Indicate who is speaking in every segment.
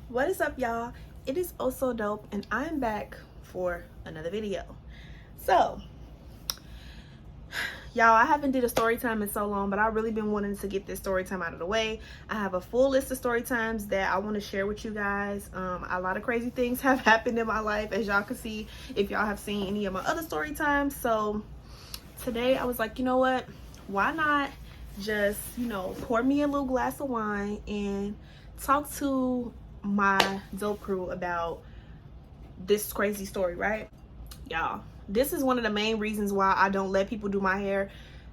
Speaker 1: What is up, y'all? It is also dope, and I'm back for another video. So y'all, I haven't did a story time in so long, but I've really been wanting to get this story time out of the way. I have a full list of story times that I want to share with you guys. A lot of crazy things have happened in my life, as y'all can see if y'all have seen any of my other story times. So today I was like, you know what, why not just, pour me a little glass of wine and talk to my dope crew about this crazy story, right? Y'all, this is one of the main reasons why I don't let people do my hair.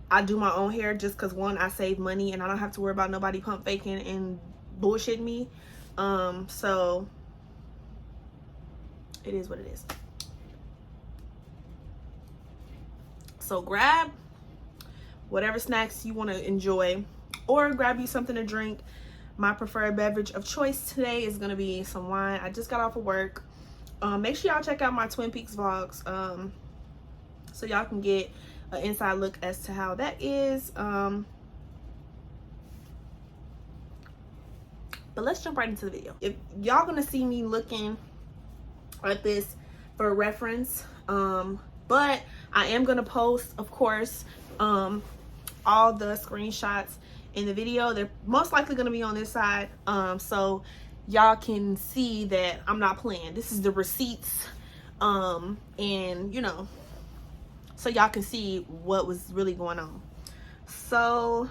Speaker 1: I do my own hair just because, one, I save money and I don't have to worry about nobody pump faking and bullshitting me. So it is what it is. So grab whatever snacks you want to enjoy, or grab you something to drink. My preferred beverage of choice today is going to be some wine. I just got off of work. Make sure y'all check out my Twin Peaks vlogs, so y'all can get an inside look as to how that is. But let's jump right into the video. If y'all gonna see me looking at this for reference, but I am gonna post, of course, all the screenshots in the video. They're most likely gonna be on this side, so y'all can see that I'm not playing. This is the receipts, and so y'all can see what was really going on. So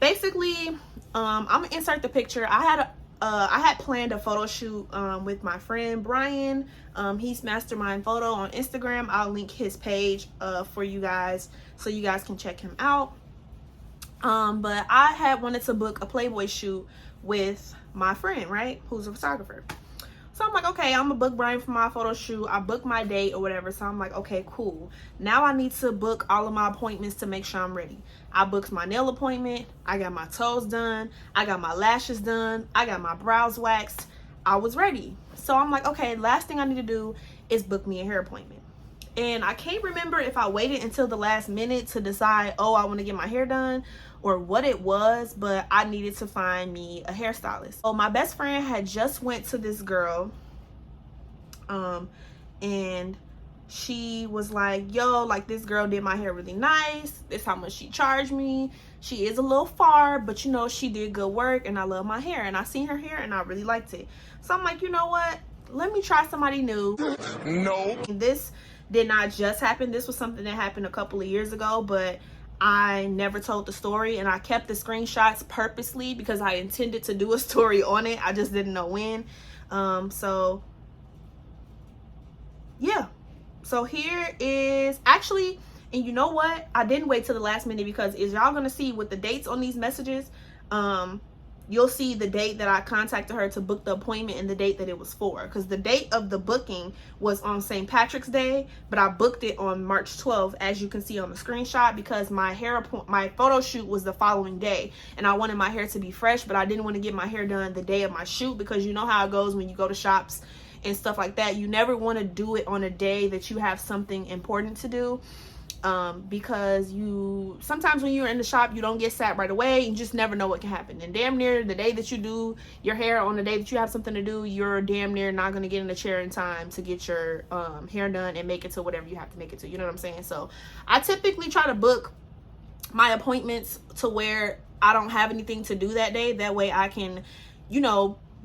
Speaker 1: basically, I'm gonna insert the picture. I had planned a photo shoot with my friend Brian. He's Mastermind Photo on Instagram. I'll link his page for you guys so you guys can check him out. But I had wanted to book a Playboy shoot with my friend, right, who's a photographer. So I'm like, okay, I'm gonna book Brian for my photo shoot. I booked my date or whatever. So I'm like, okay, cool. Now I need to book all of my appointments to make sure I'm ready. I booked my nail appointment. I got my toes done. I got my lashes done. I got my brows waxed. I was ready. So I'm like, okay, last thing I need to do is book me a hair appointment. And I can't remember if I waited until the last minute to decide, oh, I want to get my hair done, or what it was, but I needed to find me a hairstylist. So my best friend had just went to this girl, and she was like, yo, like, this girl did my hair really nice. This how much she charged me. She is a little far, but she did good work, and I love my hair, and I seen her hair and I really liked it. So I'm like, you know what, let me try somebody new. No, and this did not just happen. This was something that happened a couple of years ago, but I never told the story, and I kept the screenshots purposely because I intended to do a story on it. I just didn't know when. So yeah, so here is actually, and you know what, I didn't wait till the last minute, because as y'all gonna see with the dates on these messages, you'll see the date that I contacted her to book the appointment and the date that it was for. Because the date of the booking was on St. Patrick's Day, but I booked it on March 12th, as you can see on the screenshot, because my photo shoot was the following day, and I wanted my hair to be fresh, but I didn't want to get my hair done the day of my shoot, because you know how it goes when you go to shops and stuff like that. You never want to do it on a day that you have something important to do. Because sometimes when you're in the shop, you don't get sat right away. You just never know what can happen. And damn near the day that you do your hair, on the day that you have something to do, you're damn near not going to get in the chair in time to get your hair done and make it to whatever you have to make it to. You know what I'm saying? So I typically try to book my appointments to where I don't have anything to do that day. That way I can,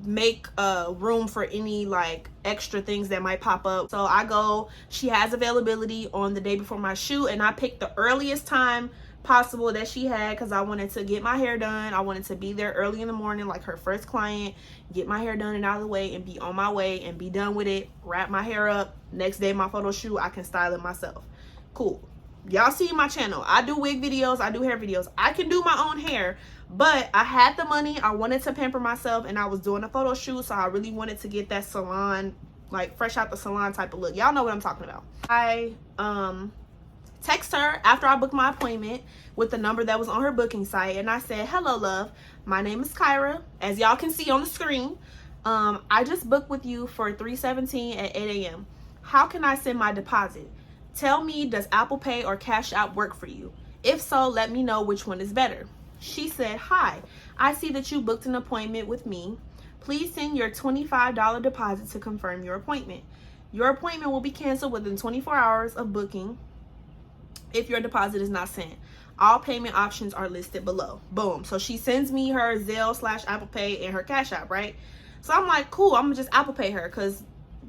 Speaker 1: make room for any like extra things that might pop up. So I go, she has availability on the day before my shoot, and I picked the earliest time possible that she had, because I wanted to get my hair done. I wanted to be there early in the morning, like her first client, get my hair done and out of the way, and be on my way and be done with it, wrap my hair up. Next day, my photo shoot, I can style it myself. Cool. Y'all see my channel, I do wig videos, I do hair videos, I can do my own hair. But I had the money, I wanted to pamper myself, and I was doing a photo shoot, so I really wanted to get that salon, like fresh out the salon type of look. Y'all know what I'm talking about. I text her after I booked my appointment with the number that was on her booking site, and I said, hello love, my name is Kyra, as y'all can see on the screen. I just booked with you for 3/17 at 8 a.m. How can I send my deposit? Tell me, does Apple Pay or Cash App work for you? If so, let me know which one is better. She said, hi, I see that you booked an appointment with me. Please send your $25 deposit to confirm your appointment. Your appointment will be canceled within 24 hours of booking if your deposit is not sent. All payment options are listed below. Boom. So she sends me her Zelle/Apple Pay and her Cash App, right? So I'm like, cool, I'm gonna just Apple Pay her because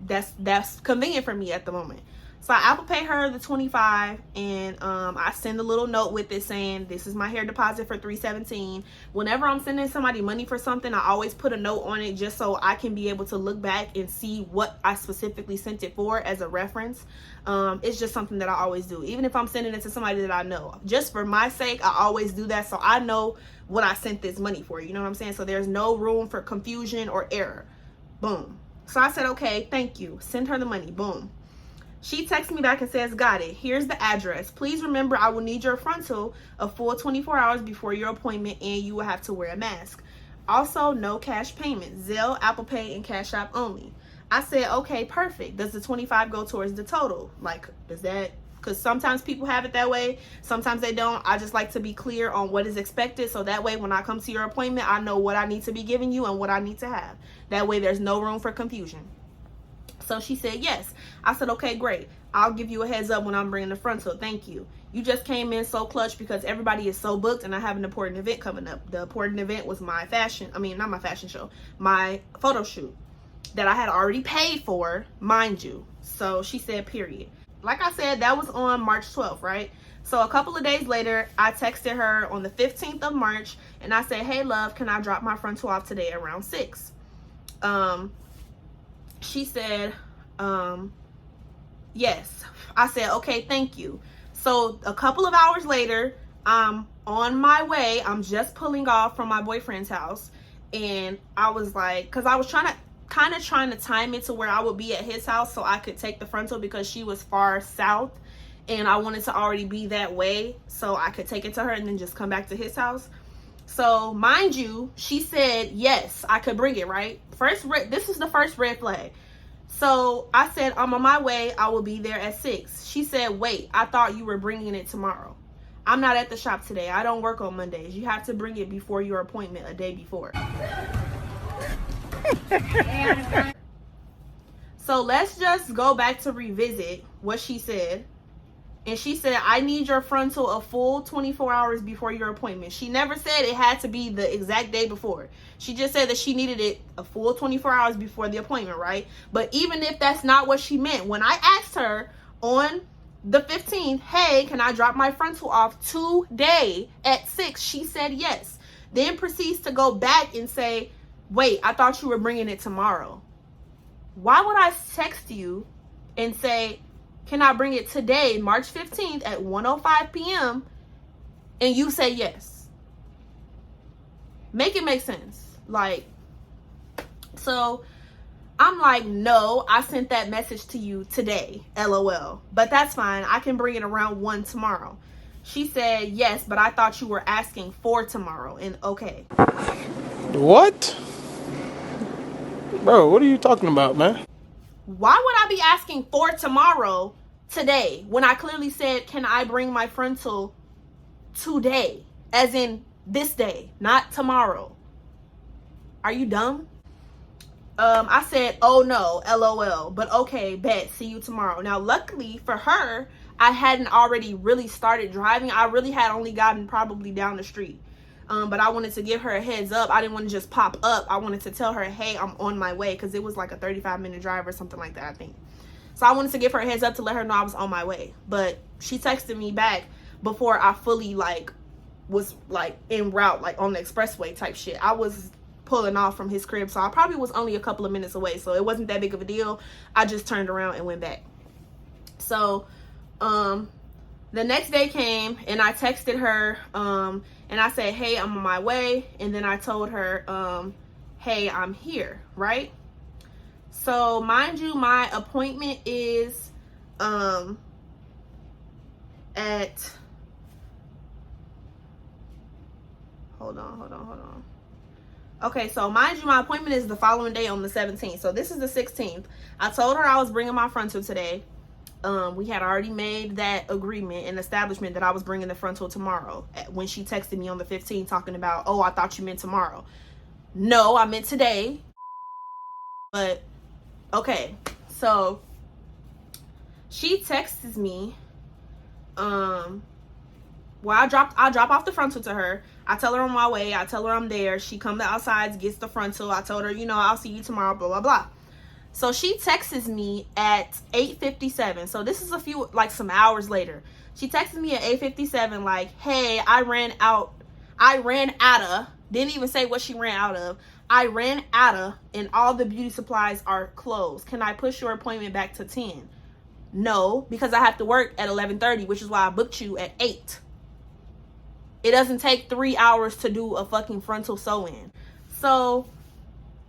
Speaker 1: that's convenient for me at the moment. So I Apple Pay her the 25, and I send a little note with it saying, this is my hair deposit for $317. Whenever I'm sending somebody money for something, I always put a note on it just so I can be able to look back and see what I specifically sent it for as a reference. It's just something that I always do. Even if I'm sending it to somebody that I know. Just for my sake, I always do that so I know what I sent this money for. You know what I'm saying? So there's no room for confusion or error. Boom. So I said, okay, thank you. Send her the money. Boom. She texts me back and says, got it. Here's the address. Please remember I will need your frontal a full 24 hours before your appointment, and you will have to wear a mask. Also, no cash payment. Zelle, Apple Pay, and Cash App only. I said, okay, perfect. Does the 25 go towards the total? Like, does that, because sometimes people have it that way. Sometimes they don't. I just like to be clear on what is expected. So that way, when I come to your appointment, I know what I need to be giving you and what I need to have. That way, there's no room for confusion. So she said, yes. I said, okay, great. I'll give you a heads up when I'm bringing the frontal. Thank you. You just came in so clutch because everybody is so booked and I have an important event coming up. The important event was my not my fashion show, my photo shoot that I had already paid for, mind you. So she said, period. Like I said, that was on March 12th, right? So a couple of days later, I texted her on the 15th of March and I said, hey, love, can I drop my frontal off today around 6? She said, yes. I said, okay, thank you. So a couple of hours later, I'm on my way. I'm just pulling off from my boyfriend's house. And I was like, because I was trying to time it to where I would be at his house so I could take the frontal because she was far south. And I wanted to already be that way so I could take it to her and then just come back to his house. So mind you, she said, yes, I could bring it, right? This is the first red flag. So I said, I'm on my way. I will be there at 6. She said, wait, I thought you were bringing it tomorrow. I'm not at the shop today. I don't work on Mondays. You have to bring it before your appointment a day before. So let's just go back to revisit what she said. And she said, I need your frontal a full 24 hours before your appointment. She never said it had to be the exact day before. She just said that she needed it a full 24 hours before the appointment, right? But even if that's not what she meant, when I asked her on the 15th, hey, can I drop my frontal off today at 6? She said yes. Then proceeds to go back and say, wait, I thought you were bringing it tomorrow. Why would I text you and say, can I bring it today, March 15th at 1:05 p.m. and you say yes? Make it make sense. Like, so I'm like, no, I sent that message to you today, LOL. But that's fine. I can bring it around 1 tomorrow. She said, yes, but I thought you were asking for tomorrow. And okay.
Speaker 2: What? Bro, what are you talking about, man?
Speaker 1: Why would I be asking for tomorrow today when I clearly said, can I bring my frontal today? As in this day, not tomorrow. Are you dumb? I said, oh no, LOL. But okay, bet. See you tomorrow. Now, luckily for her, I hadn't already really started driving. I really had only gotten probably down the street. But I wanted to give her a heads up. I didn't want to just pop up. I wanted to tell her, hey, I'm on my way, because it was like a 35-minute drive or something like that, I think. So I wanted to give her a heads up to let her know I was on my way. But she texted me back before I fully was en route, on the expressway type shit. I was pulling off from his crib, so I probably was only a couple of minutes away, so it wasn't that big of a deal. I just turned around and went back. So the next day came and I texted her and I said, hey, I'm on my way. And then I told her, hey, I'm here, right? So mind you, my appointment is at, hold on. Okay, so mind you, my appointment is the following day on the 17th. So this is the 16th. I told her I was bringing my frontal today. We had already made that agreement and establishment that I was bringing the frontal tomorrow when she texted me on the 15th talking about, oh, I thought you meant tomorrow. No, I meant today. But okay, so she texts me. Well, I drop off the frontal to her. I tell her on my way. I tell her I'm there. She comes outside, gets the frontal. I told her, you know, I'll see you tomorrow, blah, blah, blah. So she texts me at 8:57. So this is some hours later. She texted me at 8:57 like, hey, I ran out of, didn't even say what she ran out of. I ran out of, and all the beauty supplies are closed. Can I push your appointment back to 10? No, because I have to work at 11:30, which is why I booked you at 8. It doesn't take 3 hours to do a fucking frontal sew-in. So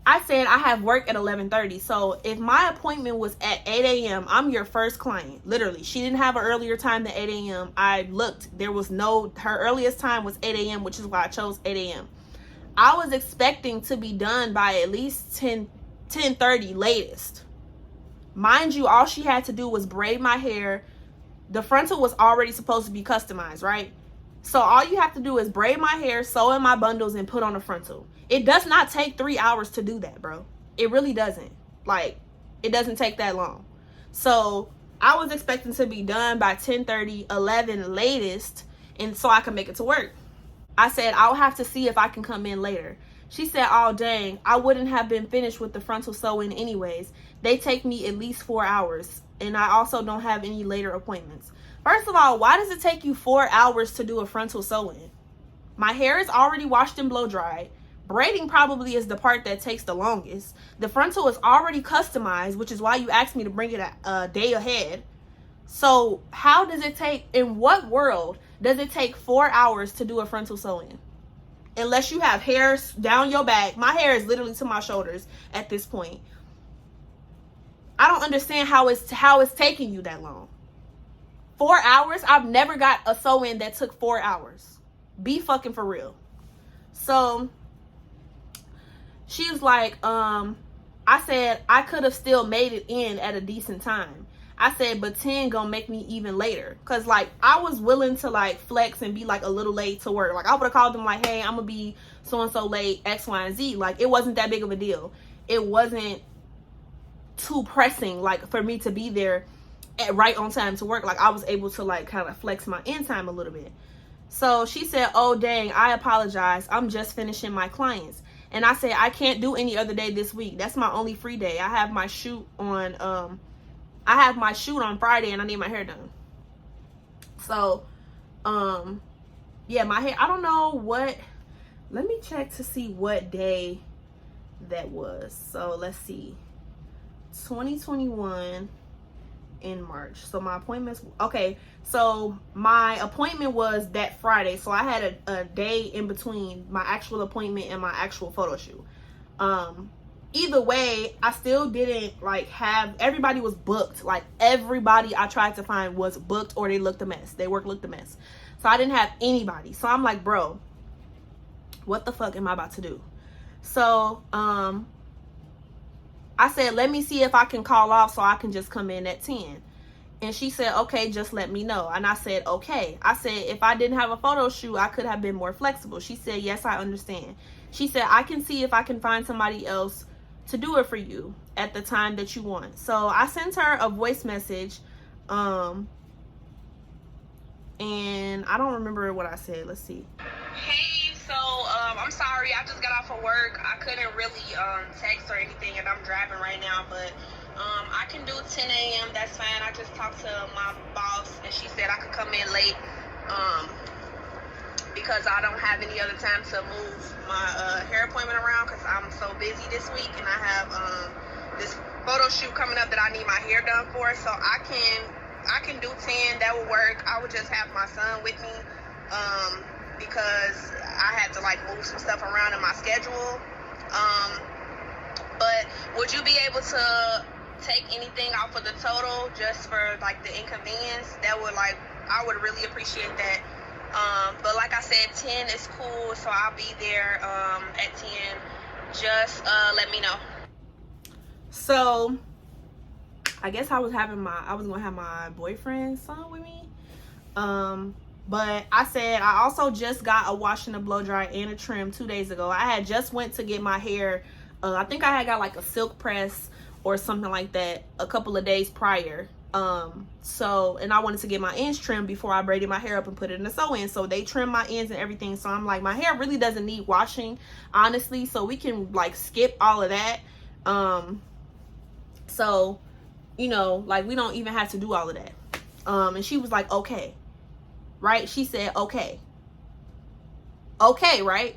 Speaker 1: I said I have work at 11:30. So if my appointment was at 8 a.m., I'm your first client. Literally. She didn't have an earlier time than 8 a.m. I looked. Her earliest time was 8 a.m., which is why I chose 8 a.m. I was expecting to be done by at least 10:30 latest. Mind you, all she had to do was braid my hair. The frontal was already supposed to be customized, right? So all you have to do is braid my hair, sew in my bundles, and put on a frontal. It does not take 3 hours to do that, bro. It really doesn't. Like, it doesn't take that long. So I was expecting to be done by 10:30, 11 latest, and so I can make it to work. I said, I'll have to see if I can come in later. She said, oh, dang, I wouldn't have been finished with the frontal sewing anyways. They take me at least 4 hours, and I also don't have any later appointments. First of all, why does it take you 4 hours to do a frontal sew-in? My hair is already washed and blow dried. Braiding probably is the part that takes the longest. The frontal is already customized, which is why you asked me to bring it a day ahead. So how does it take, in what world does it take 4 hours to do a frontal sew-in? Unless you have hair down your back. My hair is literally to my shoulders at this point. I don't understand how it's taking you that long. 4 hours? I've never got a sew-in that took 4 hours. Be fucking for real. So she was like, I said I could have still made it in at a decent time. I said, but 10 gonna make me even later. Cause like I was willing to like flex and be like a little late to work. Like I would have called them like, hey, I'm gonna be so and so late, X, Y, and Z. Like it wasn't that big of a deal. It wasn't too pressing like for me to be there right on time to work. Like I was able to like kind of flex my end time a little bit. So she said, oh dang, I apologize, I'm just finishing my clients. And I said, I can't do any other day this week. That's my only free day. I have my shoot on Friday and I need my hair done. So yeah, my hair, I don't know what, let me check to see what day that was. So let's see, 2021 in March. So my appointments, okay, so my appointment was that Friday. So I had a day in between my actual appointment and my actual photo shoot. Either way, I still didn't like have, everybody was booked. Like everybody I tried to find was booked or they looked a mess. Their work looked a mess. So I didn't have anybody. So I'm like, bro, what the fuck am I about to do? So I said, let me see if I can call off so I can just come in at 10. And she said, okay, just let me know. And I said, okay. I said, if I didn't have a photo shoot, I could have been more flexible. She said, yes, I understand. She said, I can see if I can find somebody else to do it for you at the time that you want. So I sent her a voice message. And I don't remember what I said. Let's see. Hey, so I'm sorry, I just got off of work. I couldn't really text or anything, and I'm driving right now, but I can do 10 a.m. That's fine. I just talked to my boss, and she said I could come in late because I don't have any other time to move my hair appointment around because I'm so busy this week, and I have this photo shoot coming up that I need my hair done for. So I can do 10. That will work. I would just have my son with me because I had to like move some stuff around in my schedule. But would you be able to take anything off of the total just for like the inconvenience? That would like, I would really appreciate that. But like I said, 10 is cool, so I'll be there at 10. Just let me know. So I guess I was gonna have my boyfriend's son with me. But I said I also just got a wash and a blow dry and a trim 2 days ago. I had just went to get my hair I think I had got like a silk press or something like that a couple of days prior. So, and I wanted to get my ends trimmed before I braided my hair up and put it in the sew-in. So they trimmed my ends and everything. So I'm like, my hair really doesn't need washing, honestly. So we can like skip all of that. So, you know, like we don't even have to do all of that. And she was like, okay, right? She said, okay, right?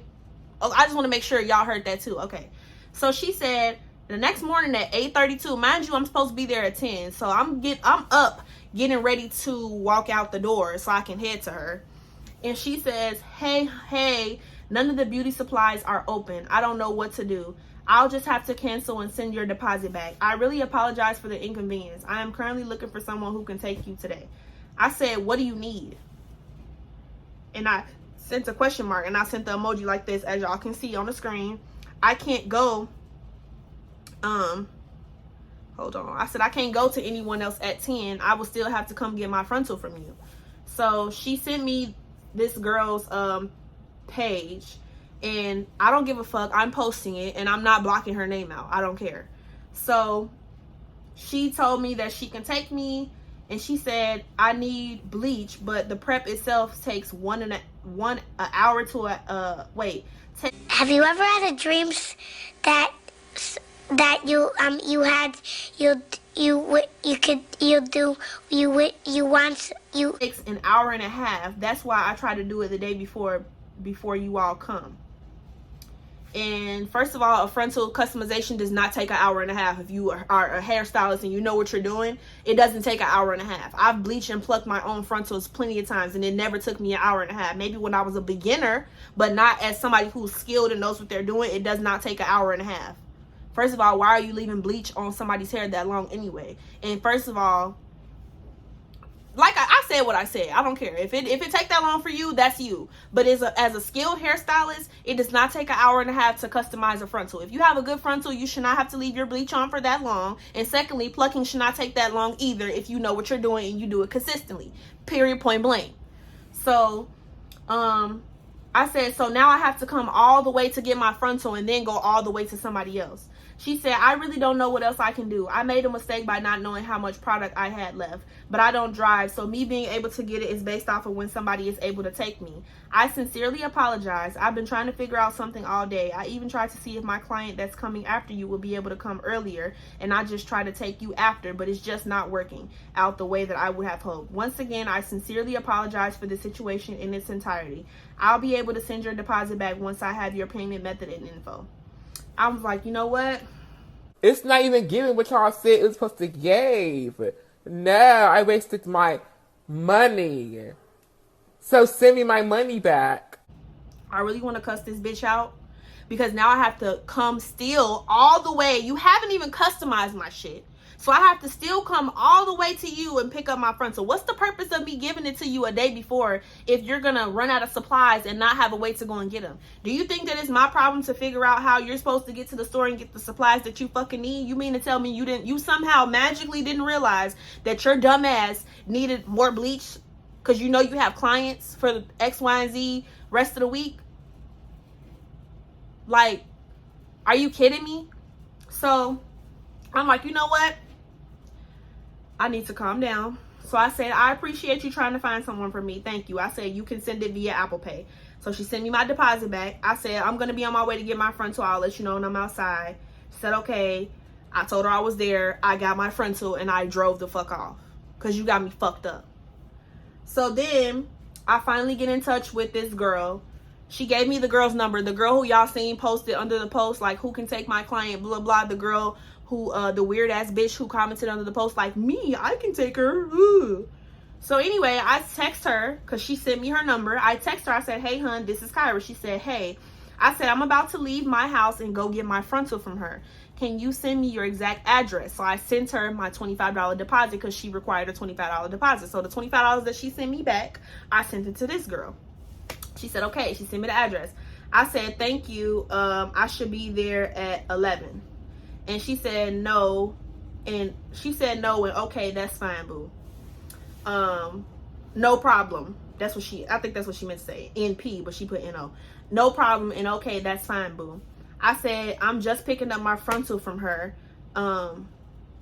Speaker 1: Oh, I just want to make sure y'all heard that too. Okay. So she said the next morning at 8:32, mind you, I'm supposed to be there at 10. So I'm up getting ready to walk out the door so I can head to her. And she says, hey, none of the beauty supplies are open. I don't know what to do. I'll just have to cancel and send your deposit back. I really apologize for the inconvenience. I am currently looking for someone who can take you today. I said, what do you need? And I sent a question mark, and I sent the emoji like this, as y'all can see on the screen. I can't go. Hold on. I said, I can't go to anyone else at 10. I will still have to come get my frontal from you. So she sent me this girl's page, and I don't give a fuck. I'm posting it, and I'm not blocking her name out. I don't care. So she told me that she can take me, and she said I need bleach, but the prep itself takes 1 hour to a wait.
Speaker 3: Have you ever had a dream that you
Speaker 1: takes an hour and a half. That's why I try to do it the day before you all come. And first of all, a frontal customization does not take an hour and a half. If you are a hairstylist and you know what you're doing, it doesn't take an hour and a half. I've bleached and plucked my own frontals plenty of times, and it never took me an hour and a half. Maybe when I was a beginner, but not as somebody who's skilled and knows what they're doing. It does not take an hour and a half. First of all, why are you leaving bleach on somebody's hair that long anyway? And first of all, like I said what I said. I don't care. If it take that long for you, that's you. But as a skilled hairstylist, it does not take an hour and a half to customize a frontal. If you have a good frontal, you should not have to leave your bleach on for that long. And secondly, plucking should not take that long either if you know what you're doing and you do it consistently. Period, point blank. So, I said, so now I have to come all the way to get my frontal and then go all the way to somebody else. She said, I really don't know what else I can do. I made a mistake by not knowing how much product I had left, but I don't drive, so me being able to get it is based off of when somebody is able to take me. I sincerely apologize. I've been trying to figure out something all day. I even tried to see if my client that's coming after you will be able to come earlier, and I just try to take you after, but it's just not working out the way that I would have hoped. Once again, I sincerely apologize for the situation in its entirety. I'll be able to send your deposit back once I have your payment method and info. I was like, you know what?
Speaker 4: It's not even giving what y'all said it was supposed to give. No, I wasted my money. So send me my money back.
Speaker 1: I really want to cuss this bitch out because now I have to come still all the way. You haven't even customized my shit. So I have to still come all the way to you and pick up my frontal. What's the purpose of me giving it to you a day before if you're going to run out of supplies and not have a way to go and get them? Do you think that it's my problem to figure out how you're supposed to get to the store and get the supplies that you fucking need? You mean to tell me you somehow magically didn't realize that your dumb ass needed more bleach because you know you have clients for the X, Y, and Z rest of the week? Like, are you kidding me? So I'm like, you know what? I need to calm down. So I said, I appreciate you trying to find someone for me. Thank you. I said, you can send it via Apple Pay. So she sent me my deposit back. I said, I'm going to be on my way to get my frontal. I'll let you know when I'm outside. She said, okay. I told her I was there. I got my frontal and I drove the fuck off because you got me fucked up. So then I finally get in touch with this girl. She gave me the girl's number. The girl who y'all seen posted under the post, like, who can take my client, blah, blah. The girl who, the weird ass bitch who commented under the post, like, me, I can take her. Ooh. So anyway, I text her because she sent me her number. I text her. I said, hey, hun, this is Kyra. She said, hey. I said, I'm about to leave my house and go get my frontal from her. Can you send me your exact address? So I sent her my $25 deposit because she required a $25 deposit. So the $25 that she sent me back, I sent it to this girl. She said, okay. She sent me the address. I said, thank you. I should be there at 11. And she said, no. And she said, no. And okay, that's fine, boo. No problem. That's what I think that's what she meant to say. NP, but she put NO. No problem. And okay, that's fine, boo. I said, I'm just picking up my frontal from her.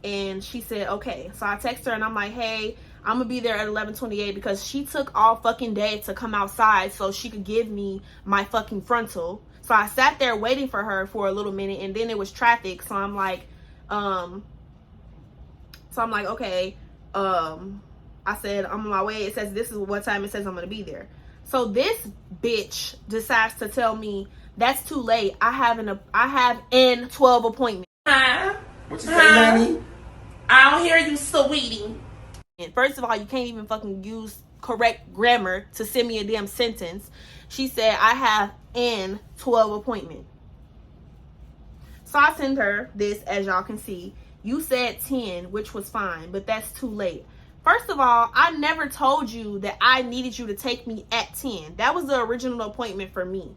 Speaker 1: And she said, okay. So I text her and I'm like, hey, I'm gonna be there at 11:28 because she took all fucking day to come outside so she could give me my fucking frontal. So I sat there waiting for her for a little minute, and then it was traffic. So I'm like, okay. I said, I'm on my way. It says this is what time it says I'm gonna be there. So this bitch decides to tell me that's too late. I have an 12 appointment.
Speaker 5: What you say, honey?
Speaker 1: I don't hear you, sweetie. And first of all, you can't even fucking use correct grammar to send me a damn sentence. She said, I have an 12 appointment. So I send her this, as y'all can see. You said 10, which was fine, but that's too late. First of all, I never told you that I needed you to take me at 10. That was the original appointment for me.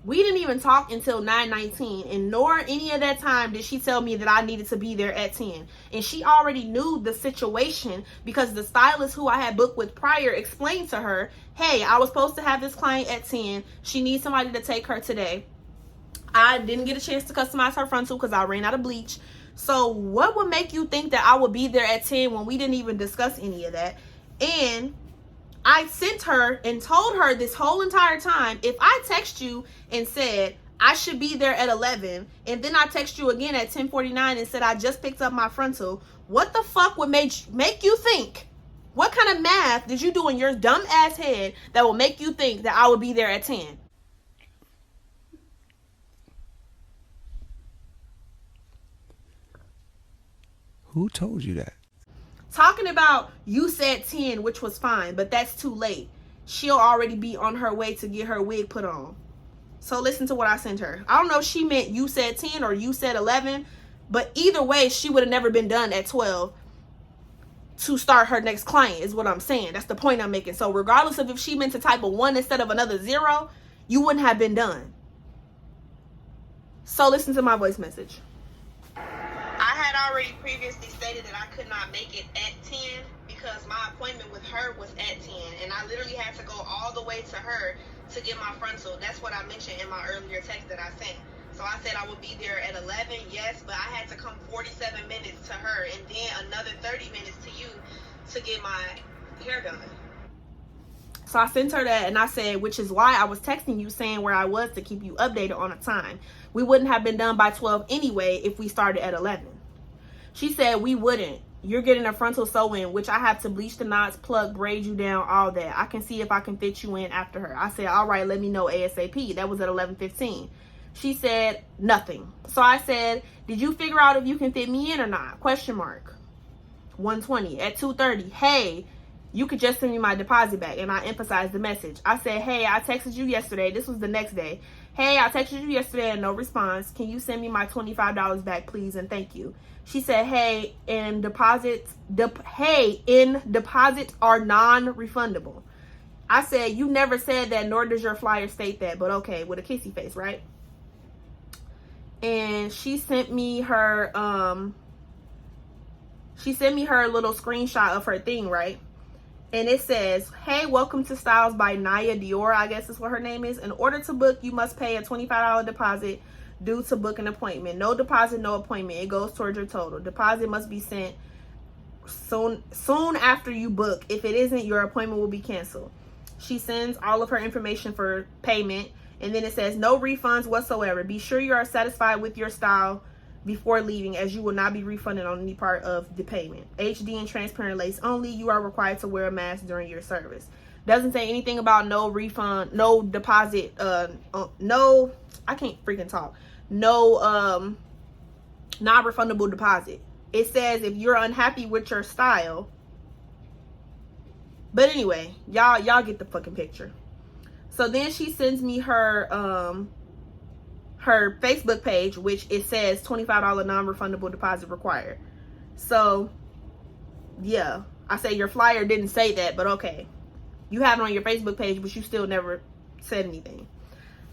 Speaker 1: We didn't even talk until 9:19, and nor any of that time did she tell me that I needed to be there at 10. And she already knew the situation because the stylist who I had booked with prior explained to her, hey, I was supposed to have this client at 10. She needs somebody to take her today. I didn't get a chance to customize her frontal because I ran out of bleach. So what would make you think that I would be there at 10 when we didn't even discuss any of that? And I sent her and told her this whole entire time, if I text you and said I should be there at 11, and then I text you again at 10:49 and said I just picked up my frontal, what the fuck would make you think? What kind of math did you do in your dumb ass head that will make you think that I would be there at 10?
Speaker 5: Who told you that?
Speaker 1: Talking about you said 10, which was fine, but that's too late. She'll already be on her way to get her wig put on. So listen to what I sent her. I don't know if she meant you said 10 or you said 11, but either way, she would have never been done at 12 to start her next client is what I'm saying. That's the point I'm making. So regardless of if she meant to type a 1 instead of another 0, you wouldn't have been done. So listen to my voice message. I had already previously stated that I could not make it at 10 because my appointment with her was at 10, and I literally had to go all the way to her to get my frontal. That's what I mentioned in my earlier text that I sent. So I said I would be there at 11, yes, but I had to come 47 minutes to her and then another 30 minutes to you to get my hair done. So I sent her that, and I said, which is why I was texting you saying where I was to keep you updated on a time. We wouldn't have been done by 12 anyway if we started at 11. She said, we wouldn't. You're getting a frontal sew-in, which I have to bleach the knots, plug, braid you down, all that. I can see if I can fit you in after her. I said, all right, let me know ASAP. That was at 11:15. She said, nothing. So I said, did you figure out if you can fit me in or not? Question mark. 1:20. At 2:30, hey, you could just send me my deposit back. And I emphasized the message. I said, hey, I texted you yesterday. This was the next day. Hey, I texted you yesterday and no response. Can you send me my $25 back, please? And thank you. She said, hey, in deposits are non-refundable. I said, you never said that, nor does your flyer state that, but okay, with a kissy face, right? And she sent me her little screenshot of her thing, right? And it says, hey, welcome to Styles by Naya Dior, I guess is what her name is. In order to book, you must pay a $25 deposit due to book an appointment. No deposit, no appointment. It goes towards your total. Deposit must be sent soon after you book. If it isn't, your appointment will be canceled. She sends all of her information for payment. And then it says, no refunds whatsoever. Be sure you are satisfied with your style before leaving, as you will not be refunded on any part of the payment. HD and transparent lace only. You are required to wear a mask during your service. Doesn't say anything about no refund, no deposit, no, I can't freaking talk. No non-refundable deposit. It says if you're unhappy with your style. But anyway, y'all get the fucking picture. So then she sends me her her Facebook page, which it says $25 non-refundable deposit required. So yeah, I say your flyer didn't say that, but okay. You have it on your Facebook page, but you still never said anything.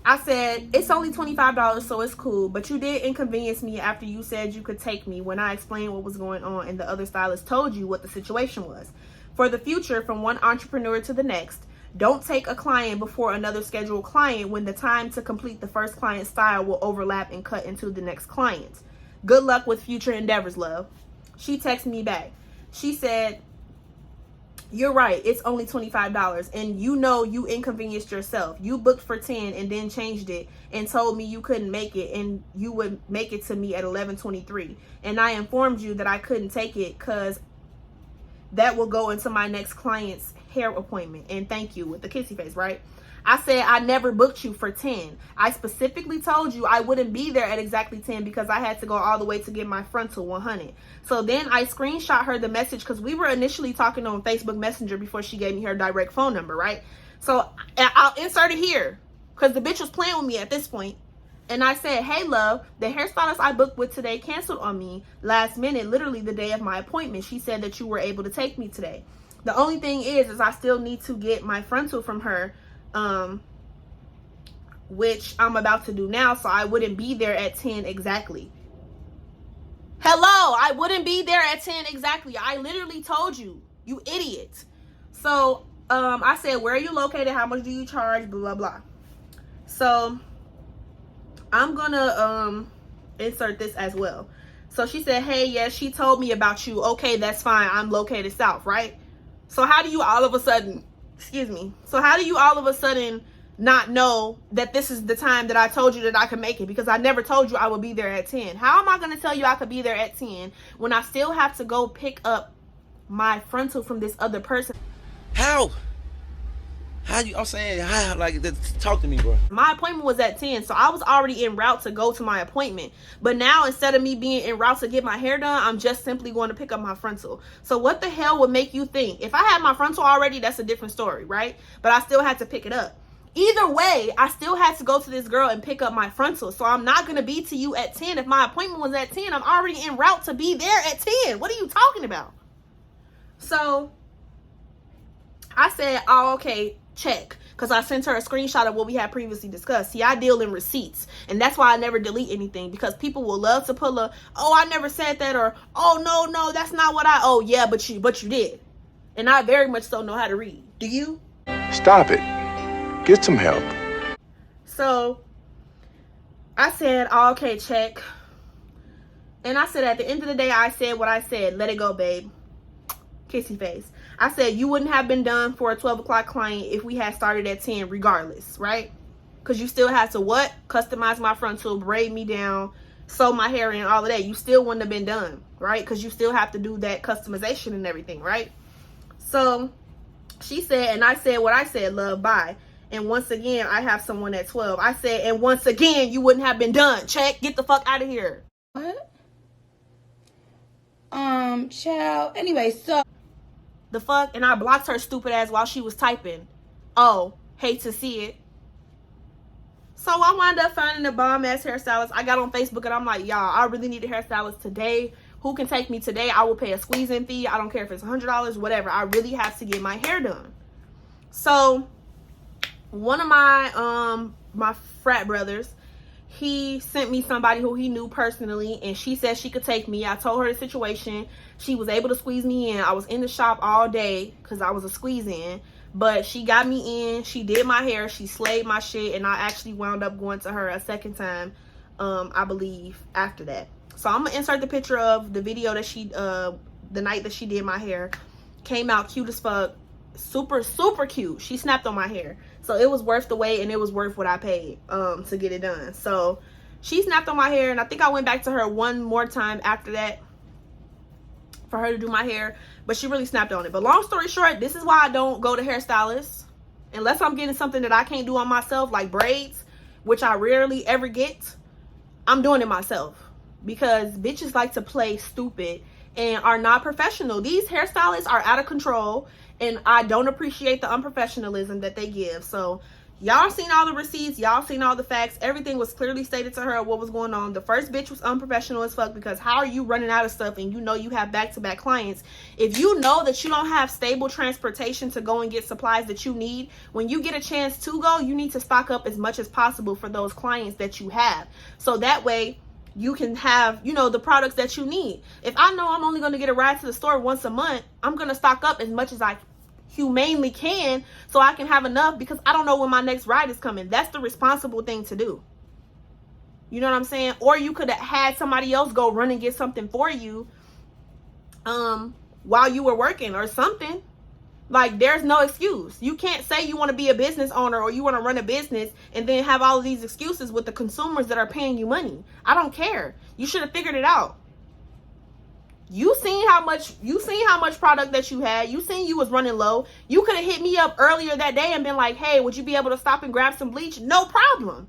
Speaker 1: I said, it's only $25, so it's cool, but you did inconvenience me after you said you could take me when I explained what was going on and the other stylist told you what the situation was. For the future, from one entrepreneur to the next, Don't take a client before another scheduled client when the time to complete the first client style will overlap and cut into the next client. Good luck with future endeavors, love. She texted me back. She said, you're right, it's only $25, and you know you inconvenienced yourself. You booked for 10 and then changed it and told me you couldn't make it and you would make it to me at 11:23. And I informed you that I couldn't take it because that will go into my next client's hair appointment. And thank you with the kissy face, right? I said I never booked you for 10. I specifically told you I wouldn't be there at exactly 10 because I had to go all the way to get my frontal 100. So then I screenshot her the message because we were initially talking on Facebook Messenger before she gave me her direct phone number, right? So I'll insert it here because the bitch was playing with me at this point. And I said, hey, love, the hairstylist I booked with today canceled on me last minute, literally the day of my appointment. She said that you were able to take me today. The only thing is I still need to get my frontal from her, which I'm about to do now, so I wouldn't be there at 10 exactly. Hello, I wouldn't be there at 10 exactly. I literally told you, you idiot. So I said, where are you located? How much do you charge? Blah, blah, blah. So I'm gonna insert this as well. So she said, hey, yes, she told me about you. Okay, that's fine. I'm located south, right? So how do you all of a sudden, so how do you all of a sudden not know that this is the time that I told you that I could make it? Because I never told you I would be there at 10. How am I going to tell you I could be there at 10 when I still have to go pick up my frontal from this other person?
Speaker 5: How you, I'm saying, how, like, talk to me, bro.
Speaker 1: My appointment was at 10, so I was already en route to go to my appointment. But now, instead of me being en route to get my hair done, I'm just simply going to pick up my frontal. So what the hell would make you think? If I had my frontal already, that's a different story, right? But I still had to pick it up. Either way, I still had to go to this girl and pick up my frontal. So I'm not going to be to you at 10. If my appointment was at 10, I'm already en route to be there at 10. What are you talking about? So I said, oh, okay, check. Because I sent her a screenshot of what we had previously discussed. See, I deal in receipts. And that's why I never delete anything. Because people will love to pull a, oh, I never said that. Or, oh, no, that's not what I, oh, yeah, but you did. And I very much so know how to read. Do you?
Speaker 2: Stop it. Get some help.
Speaker 1: So I said, oh, okay, check. And I said, at the end of the day, I said what I said. Let it go, babe. Kissy face. I said you wouldn't have been done for a 12 o'clock client if we had started at 10 regardless, right? Because you still had to what? Customize my frontal, braid me down, sew my hair in, all of that. You still wouldn't have been done, right? Because you still have to do that customization and everything, right? So she said, and I said what I said, love, bye. And once again, I have someone at 12. I said, and once again, you wouldn't have been done. Check, get the fuck out of here.
Speaker 6: What? Child. Anyway, so
Speaker 1: the fuck? And I blocked her stupid ass while she was typing. Oh, hate to see it. So I wound up finding a bomb ass hairstylist. I got on Facebook and I'm like, y'all, I really need a hairstylist today. Who can take me today? I will pay a squeeze-in fee. I don't care if it's $100, whatever. I really have to get my hair done. So one of my my frat brothers, he sent me somebody who he knew personally, and she said she could take me. I told her the situation. She was able to squeeze me in. I was in the shop all day because I was a squeeze in, but she got me in. She did my hair. She slayed my shit, and I actually wound up going to her a second time, I believe, after that. So I'm gonna insert the picture of the video that she the night that she did my hair. Came out cute as fuck. Super cute. She snapped on my hair, so it was worth the wait, and it was worth what I paid to get it done. So she snapped on my hair, and I think I went back to her one more time after that for her to do my hair, but she really snapped on it. But long story short, this is why I don't go to hairstylists unless I'm getting something that I can't do on myself, like braids, which I rarely ever get. I'm doing it myself because bitches like to play stupid and are not professional. These hairstylists are out of control, and I don't appreciate the unprofessionalism that they give. So y'all seen all the receipts, y'all seen all the facts. Everything was clearly stated to her what was going on. The first bitch was unprofessional as fuck, because how are you running out of stuff and you know you have back-to-back clients? If you know that you don't have stable transportation to go and get supplies that you need, when you get a chance to go, you need to stock up as much as possible for those clients that you have, so that way you can have, you know, the products that you need. If I know I'm only going to get a ride to the store once a month, I'm going to stock up as much as I humanely can, so I can have enough, because I don't know when my next ride is coming. That's the responsible thing to do. You know what I'm saying? Or you could have had somebody else go run and get something for you while you were working or something. Like, there's no excuse. You can't say you want to be a business owner or you want to run a business and then have all of these excuses with the consumers that are paying you money. I don't care. You should have figured it out. You seen how much product that you had. You seen you was running low. You could have hit me up earlier that day and been like, hey, would you be able to stop and grab some bleach? No problem.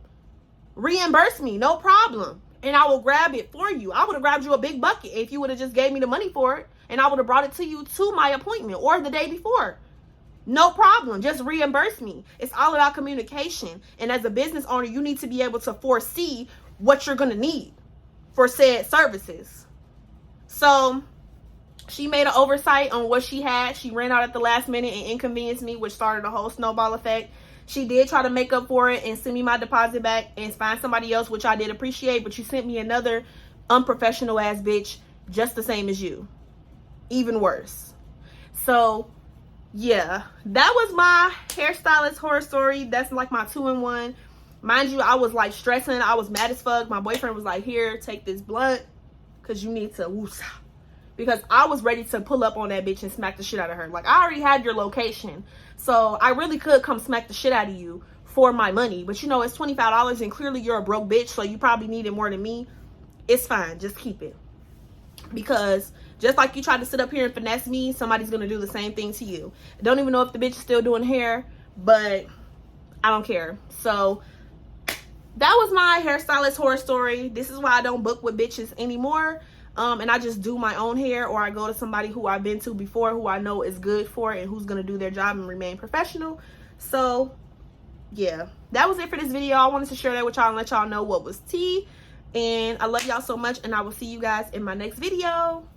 Speaker 1: Reimburse me, no problem. And I will grab it for you. I would have grabbed you a big bucket if you would have just gave me the money for it. And I would have brought it to you to my appointment or the day before. No problem. Just reimburse me. It's all about communication. And as a business owner, you need to be able to foresee what you're going to need for said services. So she made an oversight on what she had. She ran out at the last minute and inconvenienced me, which started a whole snowball effect. She did try to make up for it and send me my deposit back and find somebody else, which I did appreciate. But you sent me another unprofessional ass bitch just the same as you. Even worse. So yeah, that was my hairstylist horror story. That's like my 2-in-1. Mind you, I was like stressing. I was mad as fuck. My boyfriend was like, here, take this blunt, because you need to woosah. Because I was ready to pull up on that bitch and smack the shit out of her. Like, I already had your location, so I really could come smack the shit out of you for my money. But you know, it's $25 and clearly you're a broke bitch, so you probably need it more than me. It's fine, just keep it. Because just like you tried to sit up here and finesse me, somebody's gonna do the same thing to you. I don't even know if the bitch is still doing hair, but I don't care. So that was my hairstylist horror story. This is why I don't book with bitches anymore. And I just do my own hair, or I go to somebody who I've been to before, who I know is good for it and who's gonna do their job and remain professional. So yeah, that was it for this video. I wanted to share that with y'all and let y'all know what was tea. And I love y'all so much, and I will see you guys in my next video.